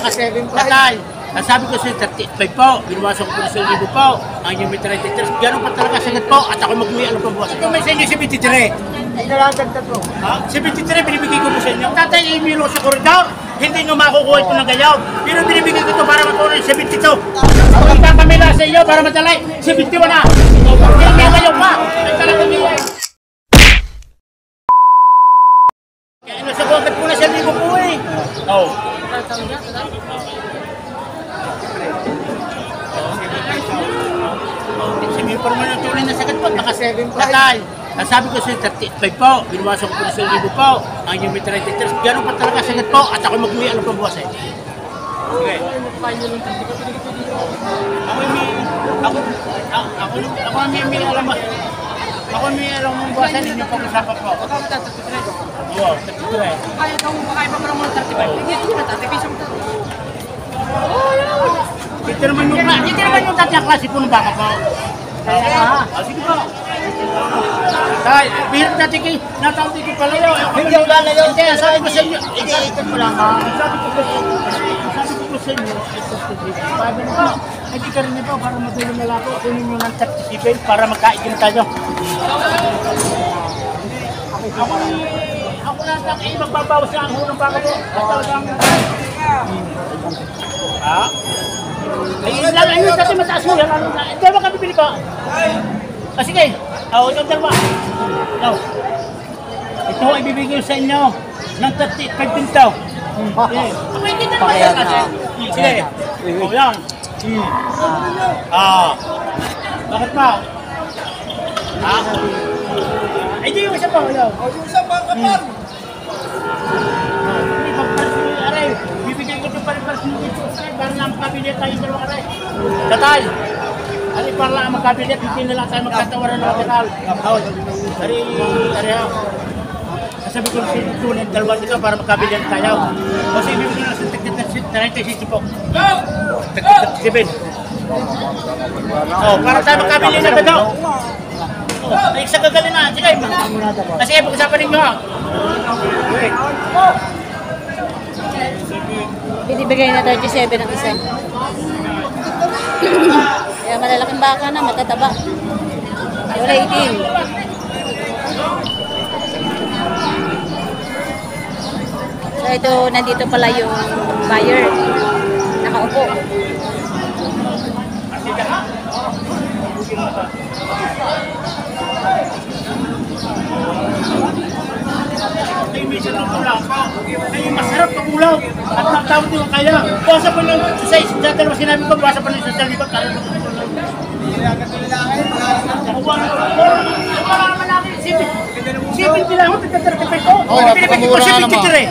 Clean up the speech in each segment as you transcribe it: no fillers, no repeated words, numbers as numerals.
Tatay, ang sabi ko sa'yo, 35 po. Binawasan ko po sa 1,000 po. Ang inyong may 33. Gano'n pa talaga sagat po. At ako mag-uwi, ano pa buwas? Ito may sa inyo 73. Nalagagdag po. Ha? 73, binibigay ko po sa inyo. Tatay, i-milo sa koridor. Hindi nyo makukuha ito ng gayaw. Pero binibigay ko ito para matuloy 72. Ako ipapamila sa inyo para madalay. 71 na. Hindi gayaw pa. Ay talaga niya. Kaya nasabuagad po na sa 1,000 po eh. Oo. Sabi ko naman ang tuloy na sagat po. Naka 7 Tatay, ang sabi ko sa'yo, 35 po. Binawasan ko po sa 1,000 po. Ang inyong may 33. Gano'n pa talaga sagat po. At ako mag-uwi, ano pa buwas eh. Okay. Ako may alam mo. Ako may alam mong buwasan, hindi pa usapan ko. Oo, 33. Kaya daw mo makaiba pa naman 35. Hindi na tatipis mo. Dito naman yung tatya klase po ng baka po. Sige po. Tay, bihirap natin kayo. Natawag dito pala yun. Hindi ako lalayo. Hindi, sabi ko sa inyo. Ito mo lang ha. Sabi ko sa inyo. Sabi ko, hindi ka rin ito para matulong na lang ako. Kunin nyo ng 37 para magkaigin tayo. Ako lang lang eh, magbabawas na ang hunong baka po. Ha? Ayun lang, ayun dati mataas mo yan. Hindi ba kami bibili pa? Sige. Ito dalawa. Ito ang ibibigay sa inyo ng 35 din ito. Hindi na ba yan kasi? Sige. O yan. Bakit pa? Ay, di yung isa pa. Yung isang mga kapal. Aray, bibigay ko ito palipas mo ito. Para lang magkabilit tayo yung dalawa aray. Tatay, aray para lang magkabilit, hindi na lang tayo magkatawaran ng katal. Aray, ha. Sasabi ko sa ito ng dalawa dito para magkabilit tayo. O sige, bibigay na sa 36 po. 37. Para tayo magkabilit na daw. Ay, isa gagalin na. Sige, kasi pag-usapan ninyo ha. Binibigay na 37 ang isa. Kaya malalaking baka na, matataba. Wala 18. So ito, nandito pala yung buyer. Nakaupo. Ay, minsan ang kulang pa. Ay, masarap na kulang. At nakatawad yung kaya. Basa pa lang sa isa. Dalawa sinabi ko, basa pa lang sa salibag. Wala naman namin. 70 lang. 35 ko. Pinipigil ko 73.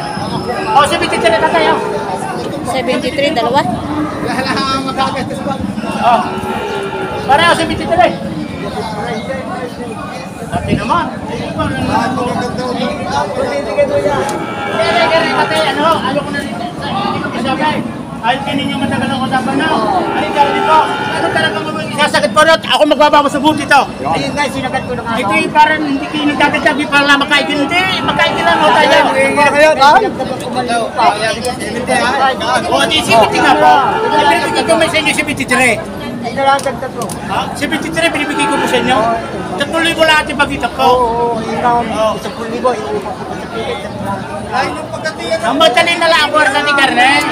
O, 73 na tayo. 73, dalawa. Magagastos pa. Pareho 73. Dati naman. Ayaw ko na rin. Hindi ko kasabay. Ayaw kinin yung matagal ng usapan na. Ay, galing po. Ano talagang isasagot po rin? Ako magbabawas sa buti ito. Ayun guys, sinagat ko na nga. Ito yung parang hindi kayo nagdadagdag. Para lang makaigin. Hindi, makaigin lang ako tayo. O, di 70 nga po. Binibigay ko may sa inyo 73. Nalagagdag po. 73 binibigay ko po sa inyo. 3,000 lahat yung pagkita ko. Oo, isang pulibo. Ang madali na lang ako sa ni Carnel.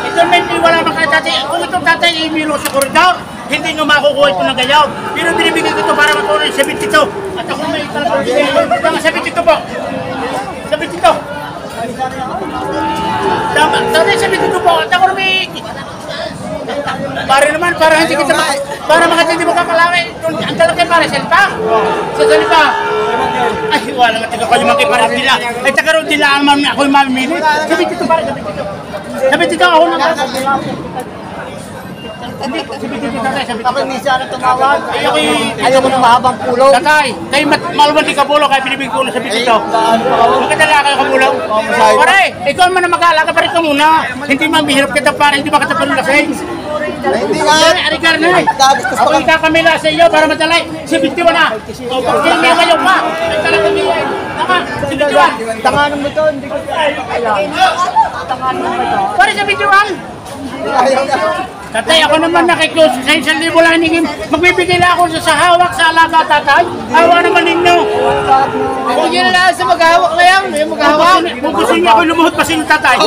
Ito may wala makaya tatay. Kung itong tatay i-milo sa koridor, hindi nyo makukuha ito ng gayaw. Pero binibigay ko ito para matuloy 72. At ako may talagang 72 po. 72. Tama, tatay 72 po. At ako may... Para naman, para hindi kita para makatindi mo kakalaki. Ang talakay para salita. Sa salita. Ay, wala nga tiga ko yung mga kiparat nila. Ay, tagaroon nila ang mami, ako yung mamimili. Sabi dito para, sabi dito ako na. Sabi dito tatay, sabi dito. Ako minsan na tumawag. Ayaw ko ng mahabang pulong. Tatay, kayo maluman di kabulo, kaya pinibig ko na sabi dito. Magkadala kayo kabulo. Pare, ikaw man na mag-aalaga pa rin ka muna. Hindi mabihirap kita para hindi makatapalulasay. Hindi nga. Ari Carnel, ako ikakamila sa iyo para madalay. 71 na. O, pag hindi kayo pa. Ay talagang hindi. Tama, 71. Tanganan mo to, hindi ko kaya. Pare sa videoan. Tatay, ako naman nakiklose sa 1,000 lang hingin. Magbibigay lang ako sa hawak sa alaga, tatay. Awa naman ninyo. Kung yun na lang sa maghahawak na yan, yung maghahawak. Kung gusto niyo ako lumuhot pa sila, tatay.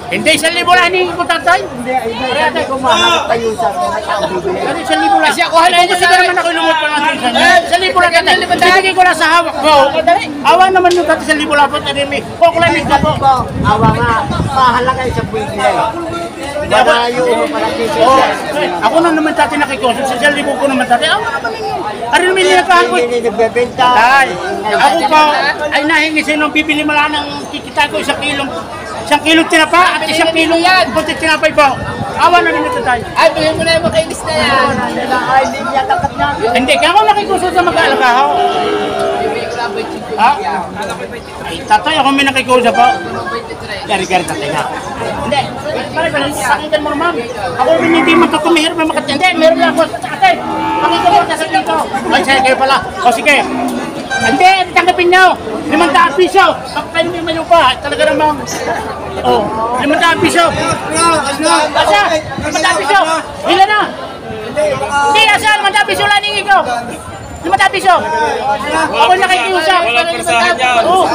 Hindi 1,000 lang hingin ko, tatay. Hindi ko mahanap kayo sa mga tao bibili. Ano 1,000 lang? Kasi ako halay Kung gusto ko naman ako lumuhot pa natin sa inyo. 1,000 lang, tatay. Bibigay ko lang sa hawak ko. Awa naman yung tatay 1,000 lang po. Kukulamig na po. Awa nga, mahalaga yung sa bibili. Wala yung malaki Oh, ako na naman tatay nakikonsult. Sa 1,000 ko naman tatay. Awa naman ninyo. Ano naman nilakahan ko? Hindi nagbebenta. Tay, ako pa ay nahingi sa inyo, bibili mo lang ng kikita ko 1 kilong tinapa at 1 kilong puti tinapay po. Awa na naman ito tayo. Ay, bilhin mo na yung makainis na yan. Ay, hindi niya takat niya. Hindi, kaya ako nakikusot sa mag-aalaga ho. Ha? Ay, tatay, ako may nakikusot po. Gari-gari tatay na. Hindi, pare, sakitan mo naman. Ako rin hindi matutumihir, may makatya. Hindi, meron lang ako sa tatay. Pakita mo sa dito. Ay, sige, kayo pala. O sige. Hindi, tanggapin nyo. 500 piso. Pag kayo may mayo pa, talaga namang. Oh, 500 piso. Asa? 500 piso. Hila na. Hindi, asa? 500 piso lang hingin ko. 500 piso. Ako nakikiusap. Walang persahan yan. Oo.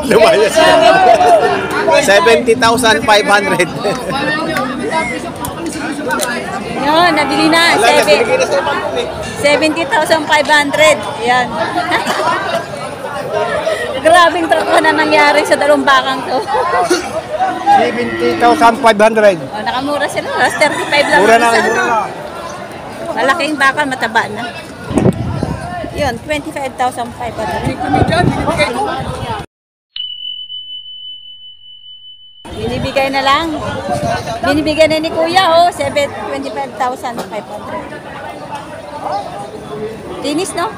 Lumayas yan. 70,500. Yun, nabili na. 70,500. Yan. Grabing truck na nangyari sa Dalumbakang to. 70,500. Oh, nakamura sila. 35 lang. Mura na, isa, mura ano? na. Malaking baka, mataba na. Yun, 25,500. Binibigay na lang. Binibigay na ni Kuya, oh. 25,500. Linis, no?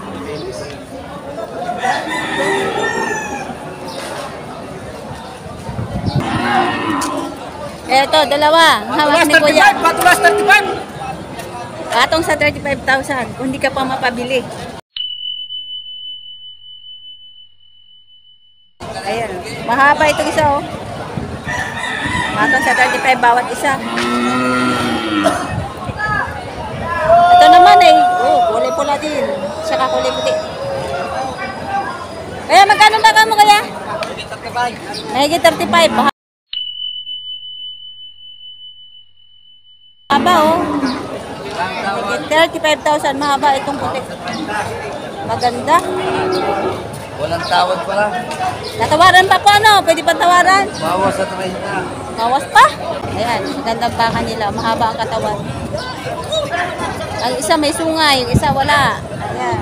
Eto, dalawa. Hawak ni Kuya. Patulas 35. Atong sa 35,000. Kung hindi ka pa mapabili. Ayan. Mahaba itong isa, oh. Atong sa 35 bawat isa. Ito naman ay, kulay pula din. Saka kulay puti. Kaya magkano ba ka mo kaya? Mahigit 35. Mahaba, oh. Mahigit 35,000. Mahaba itong puti. Maganda. Walang tawad pala. Tatawaran pa po, ano? Pwede pa tawaran? Bawas sa 30. Bawas pa? Ayan, magandang baka nila. Mahaba ang katawan. Ang isa may sungay, yung isa wala. Ayan.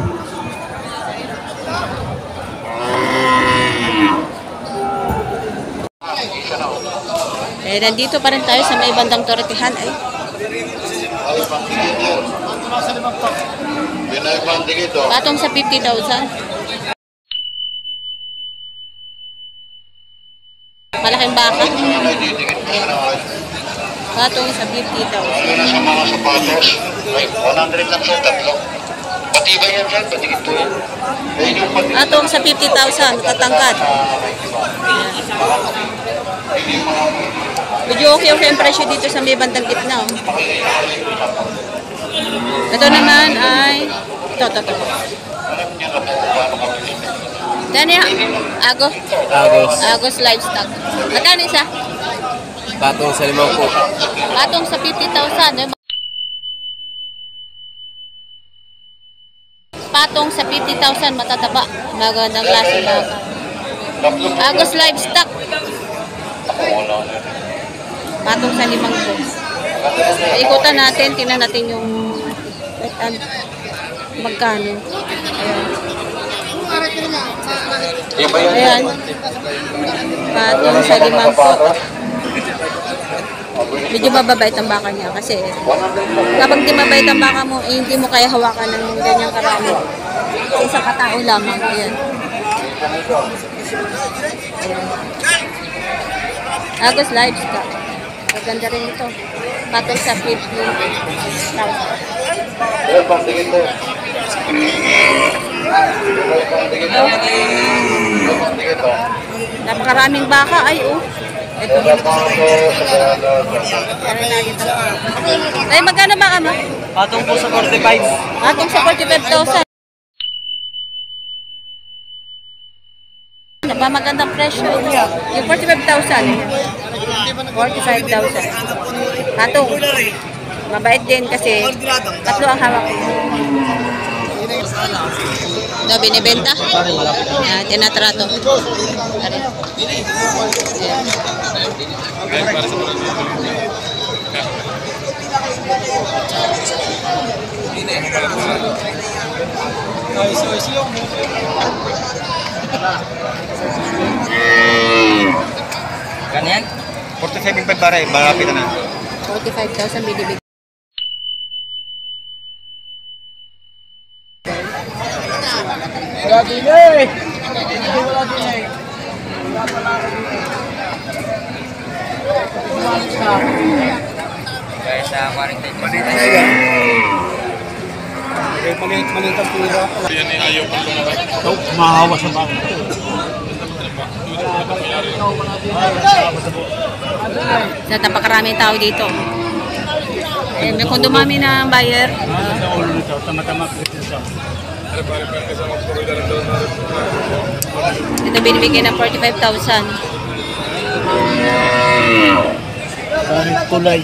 Eh, nandito pa rin tayo sa may bandang Toretihan. Ay, patong sa 50,000. Malaking baka. Patong sa 50,000. Sa mga sapatos, like 100 lang sa tatlo. Patibay yan sir, patigit po yan. Ayun yung patibay. Patong sa 50,000, tatangkad. Medyo okay ang presyo dito sa may bandang gitna. Oh. Ito naman ay ito. Dani, Agos. Agos livestock. Magkano isa? Patong sa 5 po. Patong sa 50,000. Patong sa 50,000, matataba. Magandang klase baka. Agos livestock. Patong sa 5 po. Ikutan natin, tingnan natin yung magkano. Ayan. Patong sa 5 po. Medyo mababait ang baka niya kasi kapag di mabait ang baka mo, hindi mo kaya hawakan ng ganyang karami. Sa isang katao lamang. Ayan. Agos Livestock. Maganda rin ito. Patong sa 50,000. Napakaraming baka. Ay, oh. Ay, magkano baka mo? Patong po sa 45. Patong sa 45,000. Napamagandang presyo. Yung 45,000. 45,000. Patong. Mabait din kasi tatlo ang hawak ko. Ito, binibenta. Yan, tinatrato. Ganyan? 47.5 pare, malapit na. 45,000 binibig. Wala din eh. Kaya sa 40. Maliit ang pira. Yan ay ayaw pang lumabas. Mahawa sa baka. Sa napakaraming tao dito. Eh, kung dumami na ang buyer, ito binibigay ng 45,000. Dahil tulay.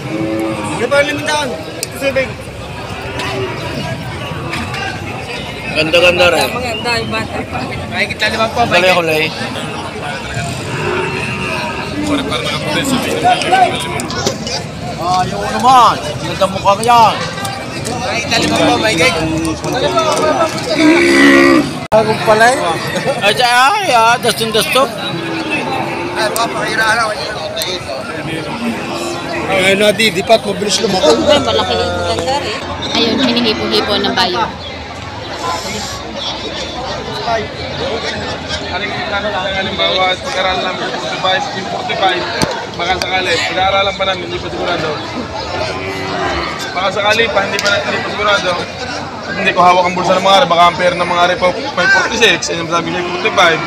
Ganda-ganda rin. Maganda yung bata. Ay, kita naman po. Kulay-kulay. Ayaw naman. Ganda mukha ka yan. Ay, kita naman po. May gay. Bagong pala eh. Ay, dastong-dastong. Ay, nadidipat. Mabilis lumaki. Ay, malaki yung maganda rin. Ayun, hinihipo-hipo ng buyer. Halimbawa, pag-aralan namin yung 45, baka sakali, pag-aaralan pa namin, hindi pa sigurado. Baka sakali pa, hindi pa sigurado. At hindi ko hawak ang bulsa ng mga ari, baka ang pera ng mga ari pa may 46, ay sabi niya 45.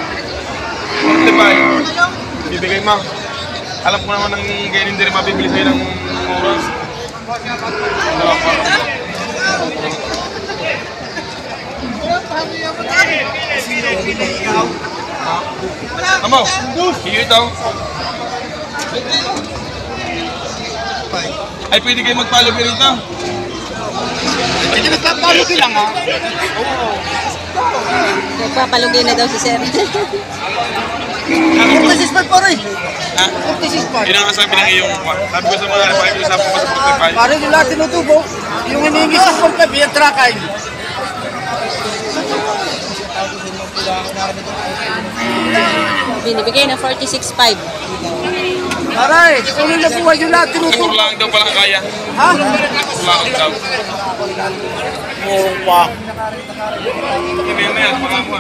Bibigay mo. Alam ko naman ng ganyan hindi rin mabibili sa'yo ng oras. Amo, hiyo ito. Ay, pwede kayo magpalagi rito. Hindi nagpapalugi lang ha. Nagpapalugi na daw si Sir. 46 pa rin. Ha? 46 pa. Yun ang sabi ng iyong sabi ko sa mga pakikiusapan ko sa 45. Parang nila tinutubo. Yung hinihingi sa 45, yung trakay. Binibigay ng 46,500. Aray, kunin na buhay yung lahat Yung tinutubo. lang daw pala kaya. Ha? Lang daw. Mumpa. Kaya na yan, mga mo.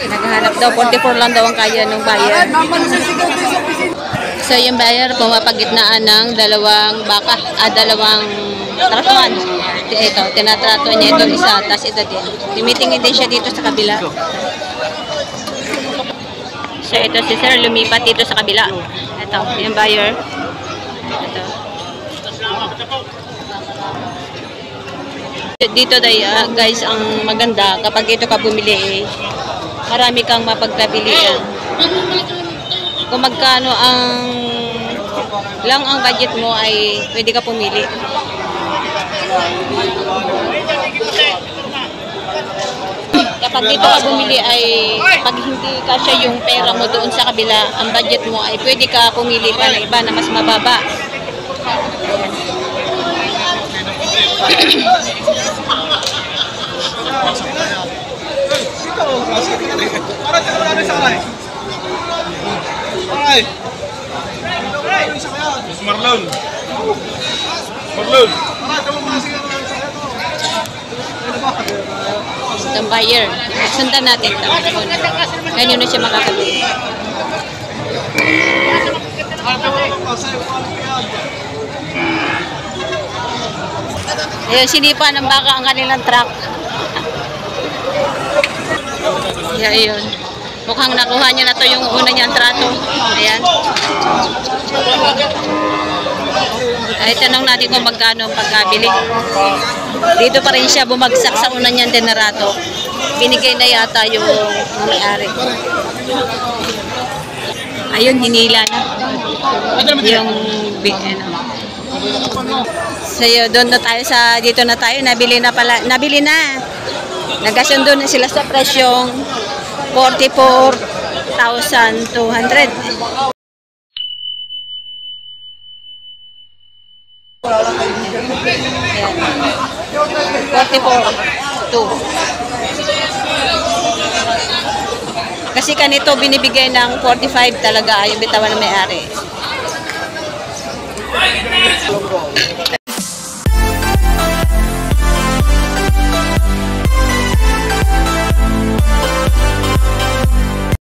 Naghahanap daw, 44 lang daw ang kaya ng buyer. So yung buyer, pumapagitnaan ng dalawang baka, dalawang tratuan. Ito, tinatrato niya itong isa, tapos ito din. Tumitingin din siya dito sa kabila. So ito si Sir, lumipat dito sa kabila. Ito, yung buyer. Ito. Dito guys, ang maganda, kapag ito ka bumili, marami kang mapagpapilian. Kung magkano lang ang budget mo ay pwede ka pumili. Kapag dito ka bumili ay pag hindi kasya yung pera mo doon sa kabila, ang budget mo ay pwede ka pumili pa ng iba na mas mababa. Marlon. Marlon. Itong buyer. Sundan natin ito. Kanino siya makakabili. Ayun, sinipa ng baka ang kanilang truck. Ayun. Mukhang nakuha niya na to yung una niyang trato. Ayan. Ay, tanong natin kung magkano ang pagkabili. Dito pa rin siya bumagsak sa una niyang tinarato. Binigay na yata yung may-ari. Ayun, hinila na. Yung so yun, doon na tayo sa, dito na tayo, nabili na pala, nabili na. Nagkasundo na sila sa presyong 44,200. Ayan. 44,200. Kasi kanito binibigay ng 45 talaga yung bitawan ng may-ari.